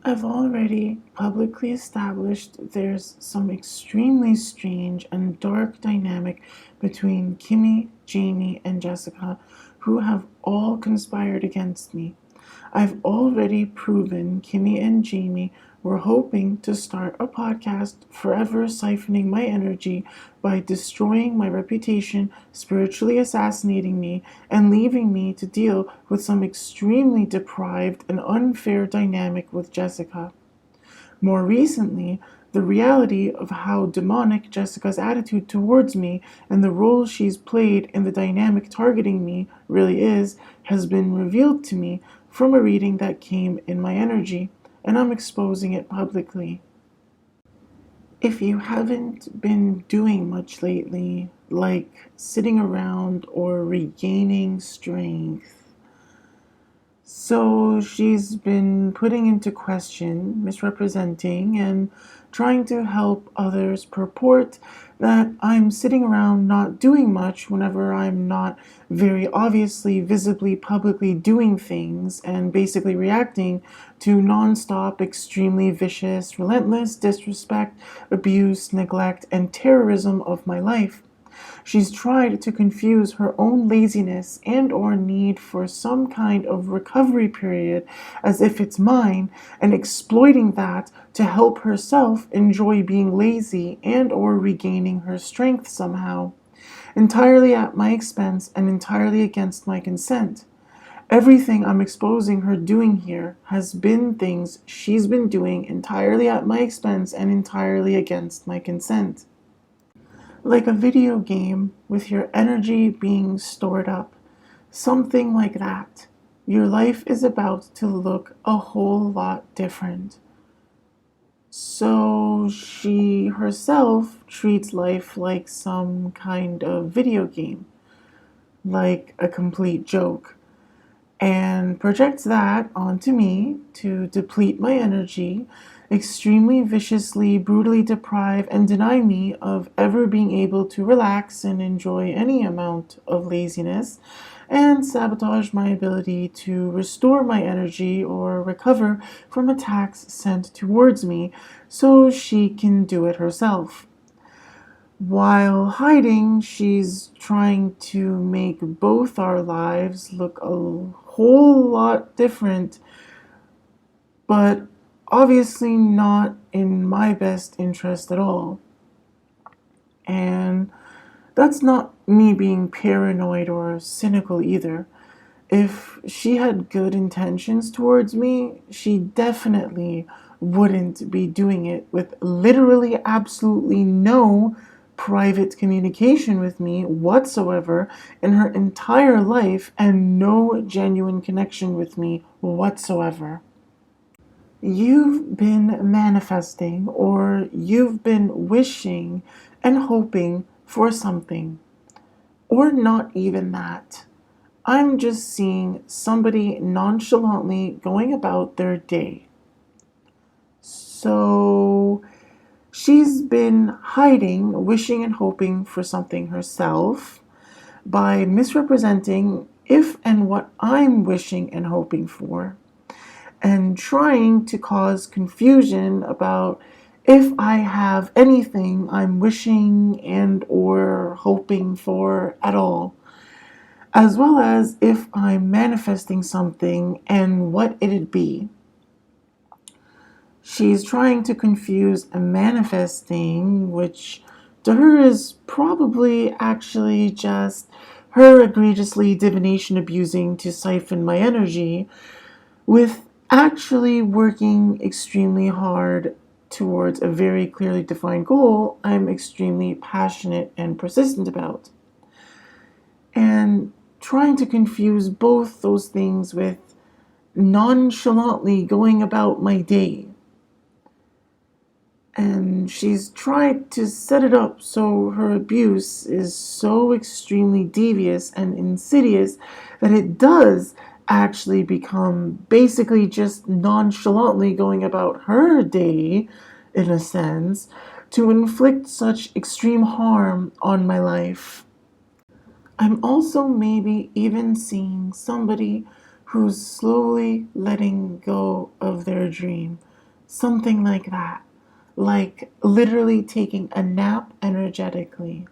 I've already publicly established there's some extremely strange and dark dynamic between Kimmy, Jamie, and Jessica, who have all conspired against me. I've already proven Kimmy and Jamie were hoping to start a podcast, forever siphoning my energy by destroying my reputation, spiritually assassinating me, and leaving me to deal with some extremely deprived and unfair dynamic with Jessica. More recently, the reality of how demonic Jessica's attitude towards me and the role she's played in the dynamic targeting me really is has been revealed to me from a reading that came in my energy, and I'm exposing it publicly. If you haven't been doing much lately, like sitting around or regaining strength, so she's been putting into question, misrepresenting, and trying to help others purport that I'm sitting around not doing much whenever I'm not very obviously, visibly, publicly doing things and basically reacting to nonstop, extremely vicious, relentless disrespect, abuse, neglect, and terrorism of my life. She's tried to confuse her own laziness and or need for some kind of recovery period as if it's mine, and exploiting that to help herself enjoy being lazy and or regaining her strength somehow, entirely at my expense and entirely against my consent. Everything I'm exposing her doing here has been things she's been doing entirely at my expense and entirely against my consent. Like a video game with your energy being stored up. Something like that. Your life is about to look a whole lot different. So she herself treats life like some kind of video game, like a complete joke, and projects that onto me to deplete my energy, extremely viciously, brutally deprive and deny me of ever being able to relax and enjoy any amount of laziness, and sabotage my ability to restore my energy or recover from attacks sent towards me so she can do it herself. While hiding, she's trying to make both our lives look a whole lot different, but obviously not in my best interest at all. And that's not me being paranoid or cynical either. If she had good intentions towards me, she definitely wouldn't be doing it with literally absolutely no private communication with me whatsoever in her entire life and no genuine connection with me whatsoever. You've been manifesting or you've been wishing and hoping for something, or not even that. I'm just seeing somebody nonchalantly going about their day. So she's been hiding, wishing and hoping for something herself by misrepresenting if and what I'm wishing and hoping for, and trying to cause confusion about if I have anything I'm wishing and or hoping for at all, as well as if I'm manifesting something and what it'd be. She's trying to confuse a manifesting, which to her is probably actually just her egregiously divination abusing to siphon my energy, with actually working extremely hard towards a very clearly defined goal I'm extremely passionate and persistent about. And trying to confuse both those things with nonchalantly going about my day. And she's tried to set it up so her abuse is so extremely devious and insidious that it does actually become basically just nonchalantly going about her day, in a sense, to inflict such extreme harm on my life. I'm also maybe even seeing somebody who's slowly letting go of their dream, Something like that. Like literally taking a nap energetically.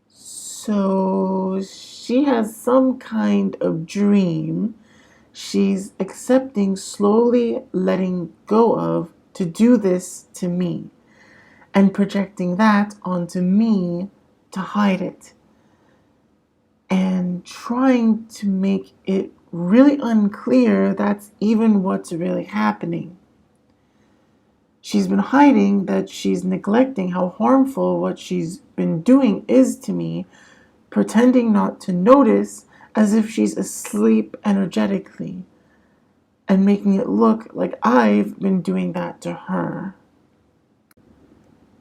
So she has some kind of dream she's accepting, slowly letting go of to do this to me, and projecting that onto me to hide it, and trying to make it really unclear that's even what's really happening. She's been hiding that she's neglecting how harmful what she's been doing is to me, pretending not to notice as if she's asleep energetically, and making it look like I've been doing that to her.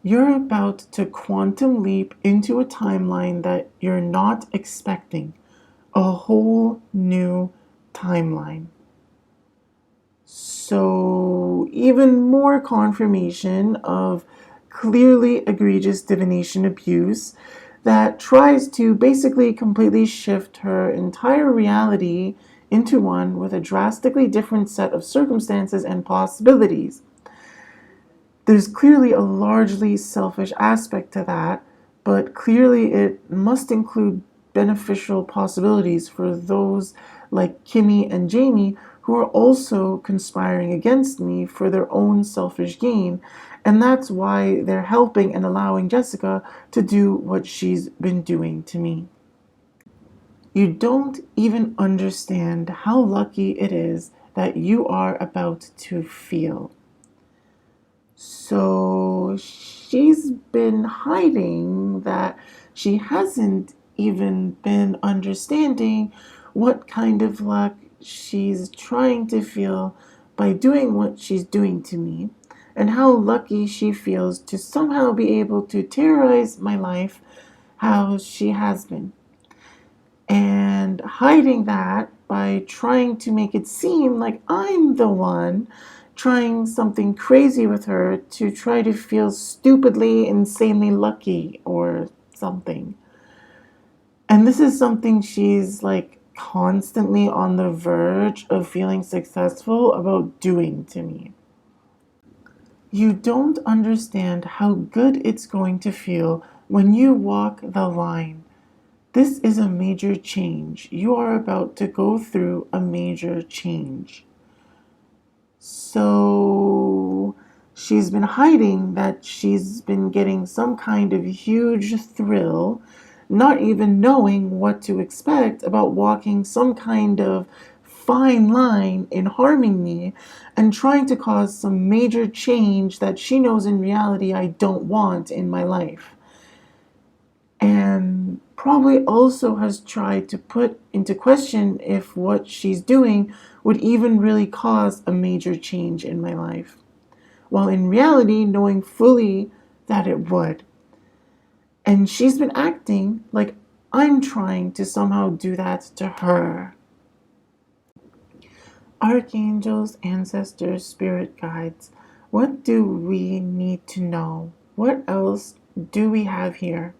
You're about to quantum leap into a timeline that you're not expecting, a whole new timeline. So, even more confirmation of clearly egregious divination abuse that tries to basically completely shift her entire reality into one with a drastically different set of circumstances and possibilities. There's clearly a largely selfish aspect to that, but clearly it must include beneficial possibilities for those like Kimmy and Jamie who are also conspiring against me for their own selfish gain, and that's why they're helping and allowing Jessica to do what she's been doing to me. You don't even understand how lucky it is that you are about to feel. So she's been hiding that she hasn't even been understanding what kind of luck she's trying to feel by doing what she's doing to me, and how lucky she feels to somehow be able to terrorize my life how she has been. And hiding that by trying to make it seem like I'm the one trying something crazy with her to try to feel stupidly, insanely lucky or something. And this is something she's like constantly on the verge of feeling successful about doing to me. You don't understand how good it's going to feel when you walk the line. This is a major change. You are about to go through a major change. So she's been hiding that she's been getting some kind of huge thrill, not even knowing what to expect about walking some kind of fine line in harming me and trying to cause some major change that she knows in reality I don't want in my life. And probably also has tried to put into question if what she's doing would even really cause a major change in my life, while in reality knowing fully that it would. And she's been acting like I'm trying to somehow do that to her. Archangels, ancestors, spirit guides, what do we need to know? What else do we have here?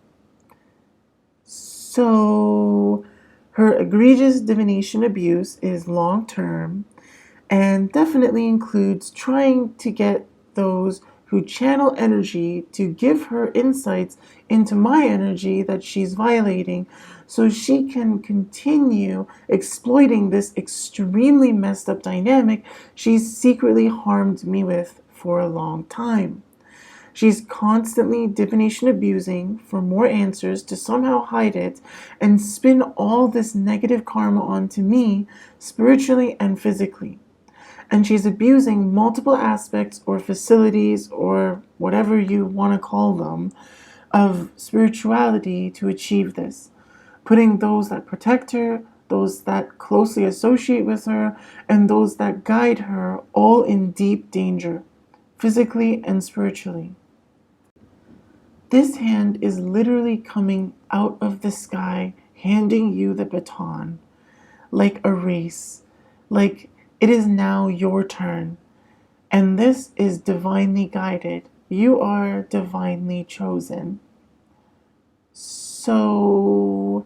So, her egregious divination abuse is long term and definitely includes trying to get those who channel energy to give her insights into my energy that she's violating so she can continue exploiting this extremely messed up dynamic she's secretly harmed me with for a long time. She's constantly divination abusing for more answers to somehow hide it and spin all this negative karma onto me, spiritually and physically. And she's abusing multiple aspects or facilities or whatever you want to call them of spirituality to achieve this, putting those that protect her, those that closely associate with her, and those that guide her all in deep danger, physically and spiritually. This hand is literally coming out of the sky, handing you the baton, like a race, like it is now your turn. And this is divinely guided. You are divinely chosen. So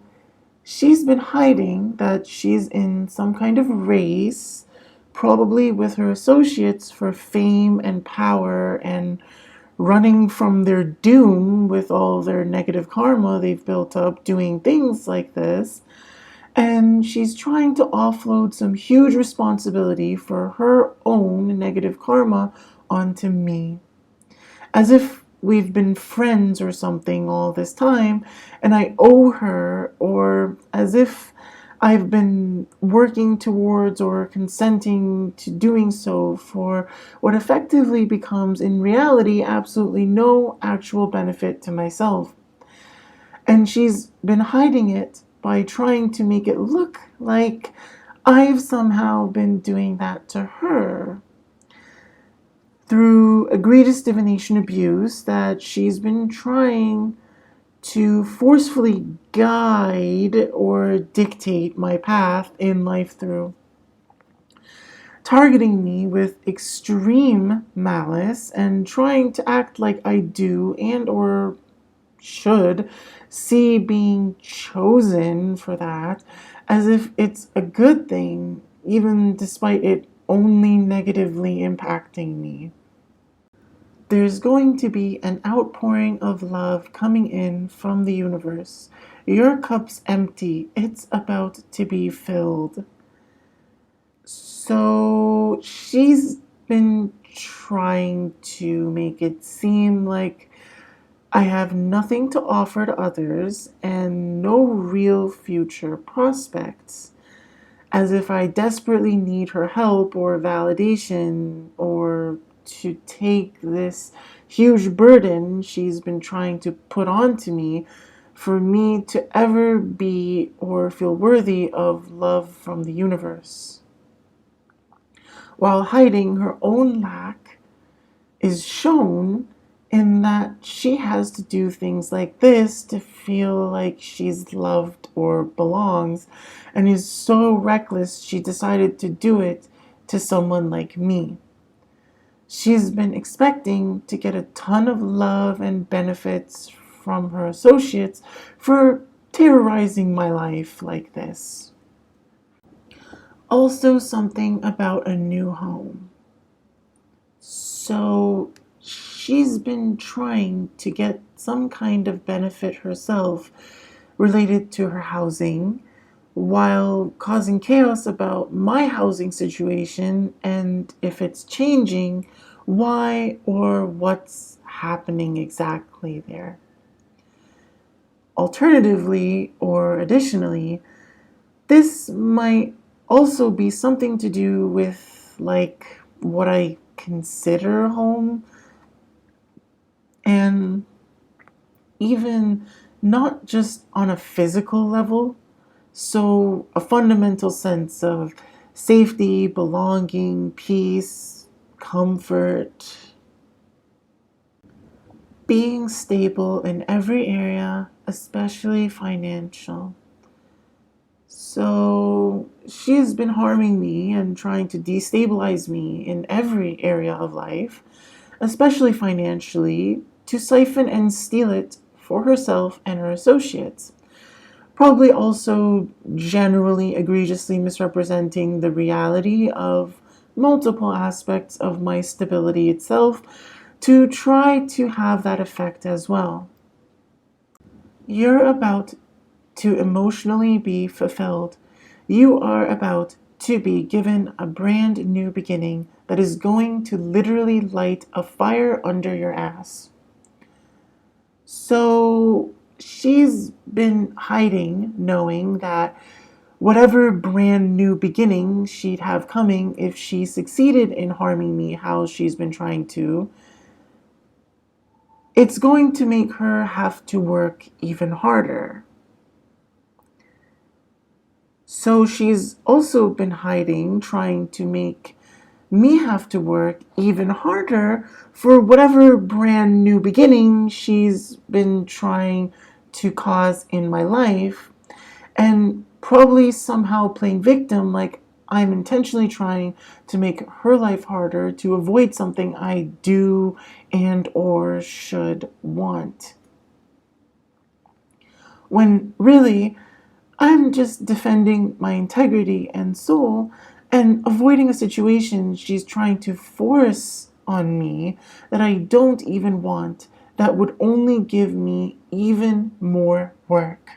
she's been hiding that she's in some kind of race probably with her associates for fame and power and running from their doom with all their negative karma they've built up doing things like this. And she's trying to offload some huge responsibility for her own negative karma onto me. As if we've been friends or something all this time and I owe her, or as if I've been working towards or consenting to doing so for what effectively becomes in reality absolutely no actual benefit to myself. And she's been hiding it by trying to make it look like I've somehow been doing that to her through egregious divination abuse that she's been trying to forcefully guide or dictate my path in life through, targeting me with extreme malice and trying to act like I do and or should see being chosen for that as if it's a good thing, even despite it only negatively impacting me. There's going to be an outpouring of love coming in from the universe. Your cup's empty. It's about to be filled. So she's been trying to make it seem like I have nothing to offer to others and no real future prospects, as if I desperately need her help or validation or to take this huge burden she's been trying to put onto me for me to ever be or feel worthy of love from the universe. While hiding her own lack is shown in that she has to do things like this to feel like she's loved or belongs, and is so reckless she decided to do it to someone like me. She's been expecting to get a ton of love and benefits from her associates for terrorizing my life like this. Also, something about a new home. So, she's been trying to get some kind of benefit herself related to her housing while causing chaos about my housing situation and if it's changing, why or what's happening exactly there. Alternatively, or additionally, this might also be something to do with like what I consider home, and even not just on a physical level, so a fundamental sense of safety, belonging, peace, comfort, being stable in every area, especially financial. So she has been harming me and trying to destabilize me in every area of life, especially financially, to siphon and steal it for herself and her associates. Probably also generally egregiously misrepresenting the reality of multiple aspects of my stability itself to try to have that effect as well. You're about to emotionally be fulfilled. You are about to be given a brand new beginning that is going to literally light a fire under your ass. So she's been hiding, knowing that whatever brand new beginning she'd have coming if she succeeded in harming me how she's been trying to, it's going to make her have to work even harder. So she's also been hiding, trying to make me have to work even harder for whatever brand new beginning she's been trying to cause in my life, and probably somehow playing victim like I'm intentionally trying to make her life harder to avoid something I do and or should want. When really I'm just defending my integrity and soul and avoiding a situation she's trying to force on me that I don't even want, that would only give me even more work.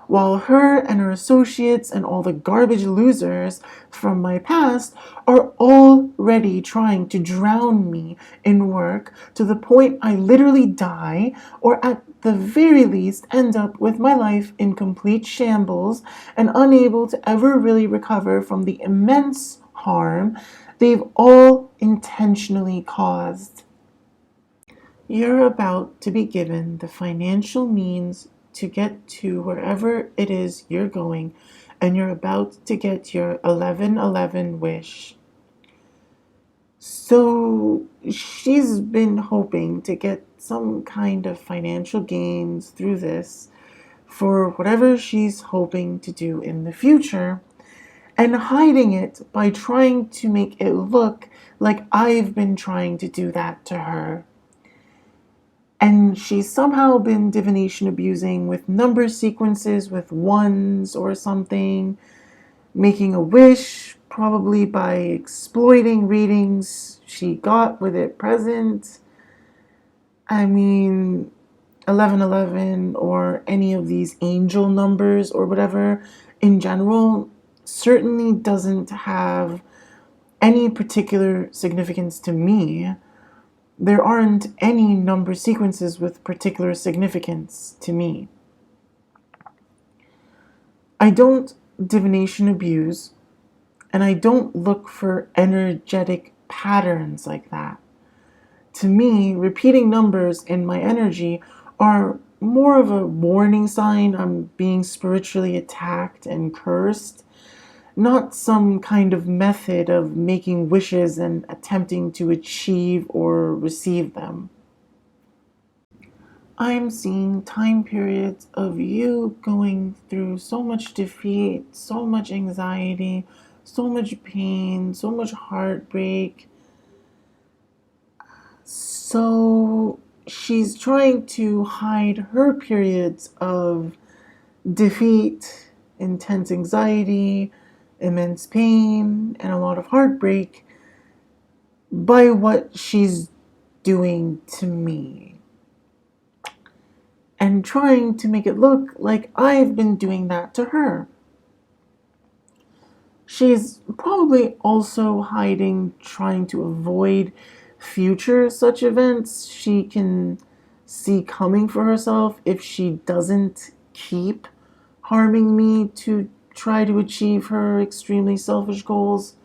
While her and her associates and all the garbage losers from my past are already trying to drown me in work to the point I literally die, or at the very least end up with my life in complete shambles and unable to ever really recover from the immense harm they've all intentionally caused. You're about to be given the financial means to get to wherever it is you're going, and you're about to get your 1111 wish. So she's been hoping to get some kind of financial gains through this for whatever she's hoping to do in the future, and hiding it by trying to make it look like I've been trying to do that to her. And she's somehow been divination abusing with number sequences with ones or something, making a wish, probably by exploiting readings she got with it present. I mean, 1111 or any of these angel numbers or whatever in general certainly doesn't have any particular significance to me. There aren't any number sequences with particular significance to me. I don't divination abuse, and I don't look for energetic patterns like that. To me, repeating numbers in my energy are more of a warning sign I'm being spiritually attacked and cursed, not some kind of method of making wishes and attempting to achieve or receive them. I'm seeing time periods of you going through so much defeat, so much anxiety, so much pain, so much heartbreak. So she's trying to hide her periods of defeat, intense anxiety, immense pain, and a lot of heartbreak by what she's doing to me, and trying to make it look like I've been doing that to her. She's probably also hiding, trying to avoid future such events she can see coming for herself if she doesn't keep harming me to try to achieve her extremely selfish goals.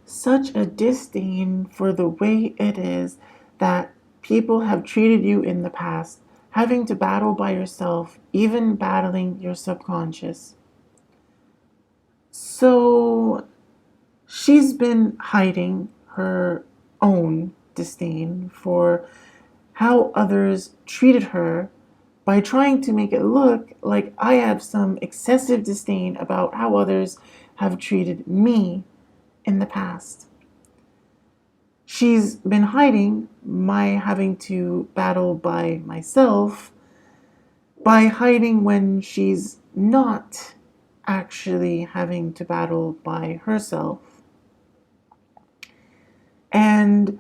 Such a disdain for the way it is that people have treated you in the past, having to battle by yourself, even battling your subconscious. So she's been hiding her own disdain for how others treated her by trying to make it look like I have some excessive disdain about how others have treated me in the past. She's been hiding my having to battle by myself by hiding when she's not actually having to battle by herself. And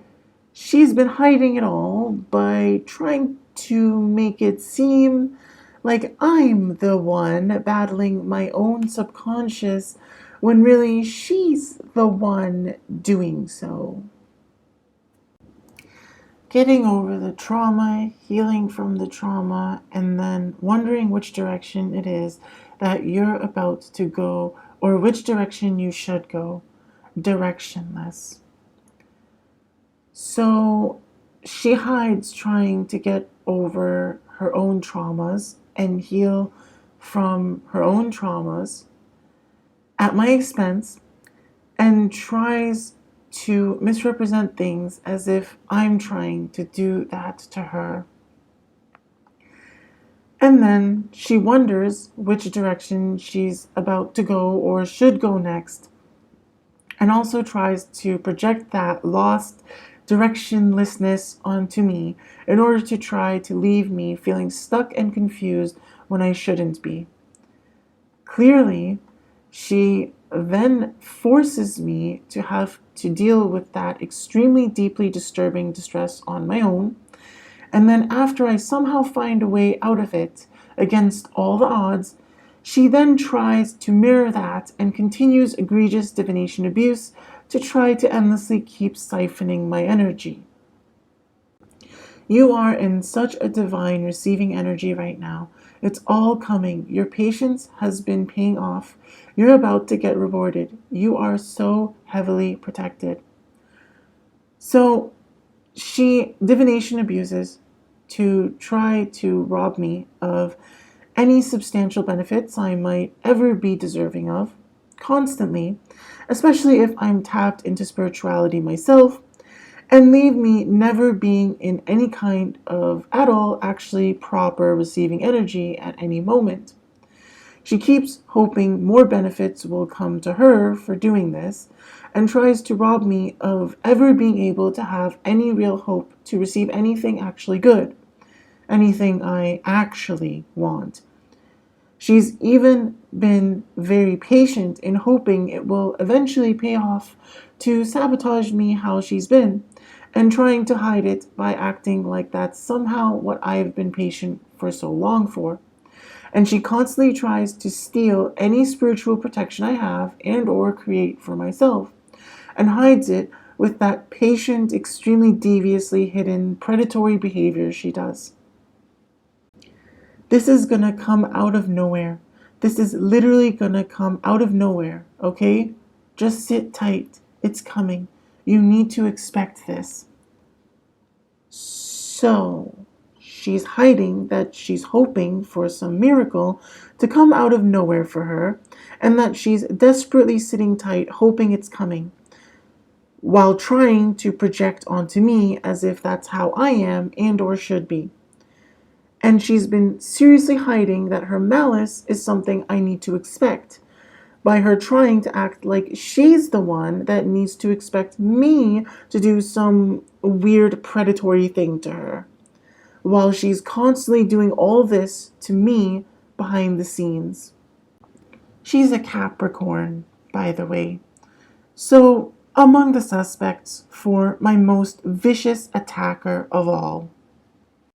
she's been hiding it all by trying to make it seem like I'm the one battling my own subconscious when really she's the one doing so. Getting over the trauma, healing from the trauma, and then wondering which direction it is that you're about to go or which direction you should go. Directionless. So she hides trying to get over her own traumas and heal from her own traumas at my expense, and tries to misrepresent things as if I'm trying to do that to her. And then she wonders which direction she's about to go or should go next, and also tries to project that lost directionlessness onto me in order to try to leave me feeling stuck and confused when I shouldn't be. Clearly, She then forces me to have to deal with that extremely deeply disturbing distress on my own. And then, after I somehow find a way out of it against all the odds, she then tries to mirror that and continues egregious divination abuse to try to endlessly keep siphoning my energy. You are in such a divine receiving energy right now. It's all coming. Your patience has been paying off. You're about to get rewarded. You are so heavily protected. So she divination abuses to try to rob me of any substantial benefits I might ever be deserving of, constantly, especially if I'm tapped into spirituality myself, and leave me never being in any kind of, at all, actually proper receiving energy at any moment. She keeps hoping more benefits will come to her for doing this, and tries to rob me of ever being able to have any real hope to receive anything actually good, anything I actually want. She's even been very patient in hoping it will eventually pay off to sabotage me how she's been, and trying to hide it by acting like that's somehow what I've been patient for so long for. And she constantly tries to steal any spiritual protection I have and or create for myself, and hides it with that patient, extremely deviously hidden predatory behavior she does. This is gonna come out of nowhere. This is literally gonna come out of nowhere, okay? Just sit tight. It's coming. You need to expect this. So, she's hiding that she's hoping for some miracle to come out of nowhere for her, and that she's desperately sitting tight, hoping it's coming, while trying to project onto me as if that's how I am and or should be. And she's been seriously hiding that her malice is something I need to expect, by her trying to act like she's the one that needs to expect me to do some weird predatory thing to her, while she's constantly doing all this to me behind the scenes. She's a Capricorn, by the way. So, among the suspects for my most vicious attacker of all.